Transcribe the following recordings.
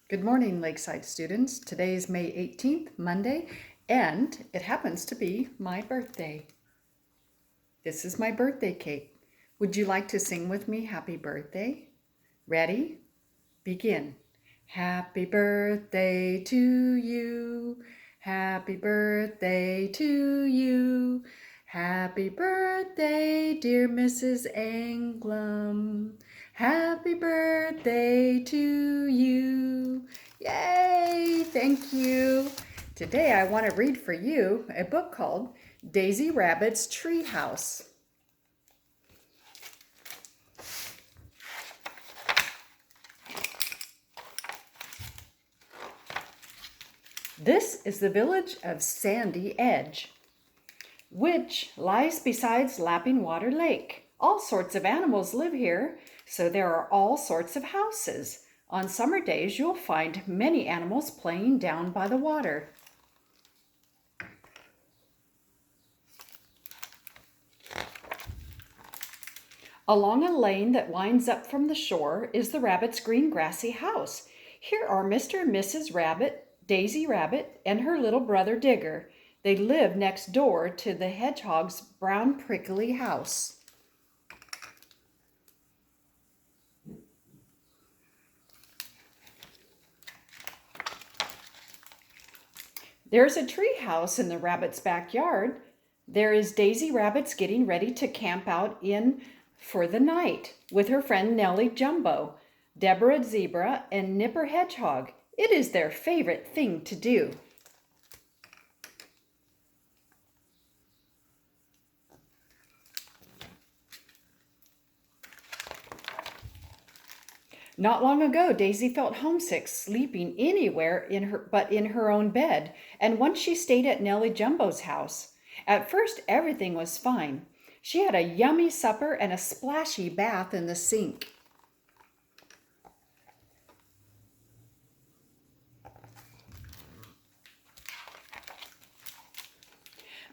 Good morning, Lakeside students. Today is May 18th, Monday, and it happens to be my birthday. This is my birthday cake. Would you like to sing with me happy birthday? Ready? Begin. Happy birthday to you. Happy birthday to you. Happy birthday, dear Mrs. Anglum. Happy birthday to you. Yay! Thank you. Today I want to read for you a book called Daisy Rabbit's Tree House. This is the village of Sandy Edge, which lies beside Lapping Water Lake. All sorts of animals live here, so there are all sorts of houses. On summer days, you'll find many animals playing down by the water. Along a lane that winds up from the shore is the rabbit's green grassy house. Here are Mr. and Mrs. Rabbit, Daisy Rabbit, and her little brother Digger. They live next door to the hedgehog's brown prickly house. There's a tree house in the rabbit's backyard. There is Daisy Rabbit's getting ready to camp out in for the night with her friend Nellie Jumbo, Deborah Zebra, and Nipper Hedgehog. It is their favorite thing to do. Not long ago, Daisy felt homesick sleeping anywhere in her own bed, and once she stayed at Nellie Jumbo's house. At first, everything was fine. She had a yummy supper and a splashy bath in the sink.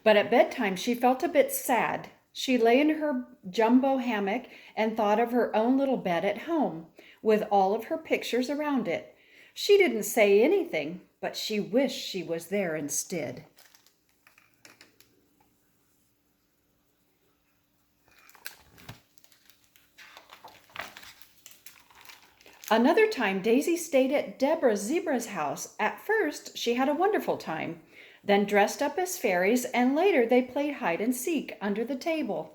But at bedtime, she felt a bit sad. She lay in her jumbo hammock and thought of her own little bed at home, with all of her pictures around it. She didn't say anything, but she wished she was there instead. Another time, Daisy stayed at Deborah Zebra's house. At first, she had a wonderful time, then dressed up as fairies, and later they played hide and seek under the table.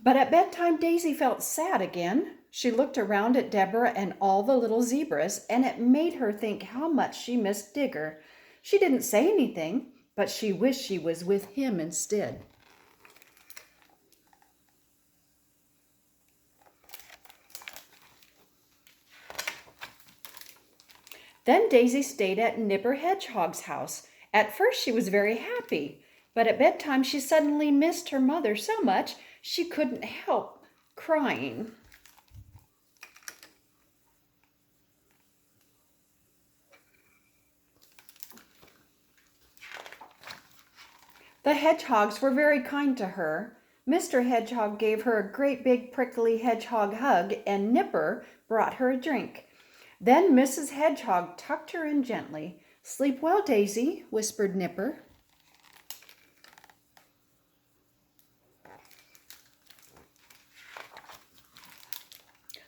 But at bedtime, Daisy felt sad again. She looked around at Deborah and all the little zebras, and it made her think how much she missed Digger. She didn't say anything, but she wished she was with him instead. Then Daisy stayed at Nipper Hedgehog's house. At first she was very happy, but at bedtime she suddenly missed her mother so much she couldn't help crying. The hedgehogs were very kind to her. Mr. Hedgehog gave her a great big prickly hedgehog hug, and Nipper brought her a drink. Then Mrs. Hedgehog tucked her in gently. "Sleep well, Daisy," whispered Nipper.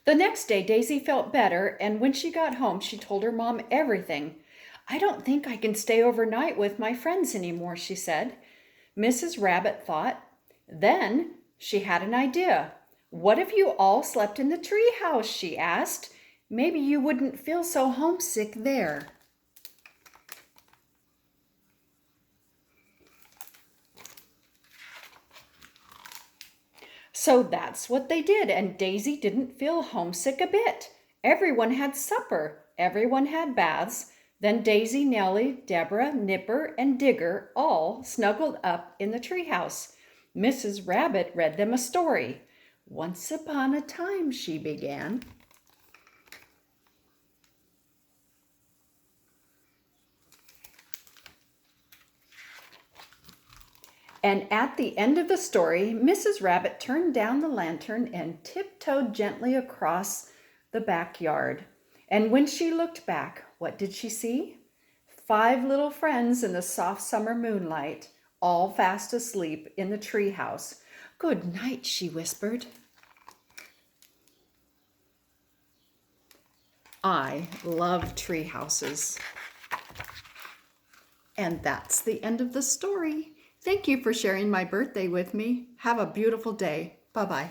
The next day, Daisy felt better, and when she got home, she told her mom everything. "I don't think I can stay overnight with my friends anymore," she said. Mrs. Rabbit thought. Then she had an idea. "What if you all slept in the tree house?" she asked. "Maybe you wouldn't feel so homesick there." So that's what they did, and Daisy didn't feel homesick a bit. Everyone had supper, everyone had baths. Then Daisy, Nellie, Deborah, Nipper, and Digger all snuggled up in the treehouse. Mrs. Rabbit read them a story. "Once upon a time," she began. And at the end of the story, Mrs. Rabbit turned down the lantern and tiptoed gently across the backyard. And when she looked back, what did she see? 5 little friends in the soft summer moonlight, all fast asleep in the treehouse. "Good night," she whispered. I love tree houses. And that's the end of the story. Thank you for sharing my birthday with me. Have a beautiful day. Bye-bye.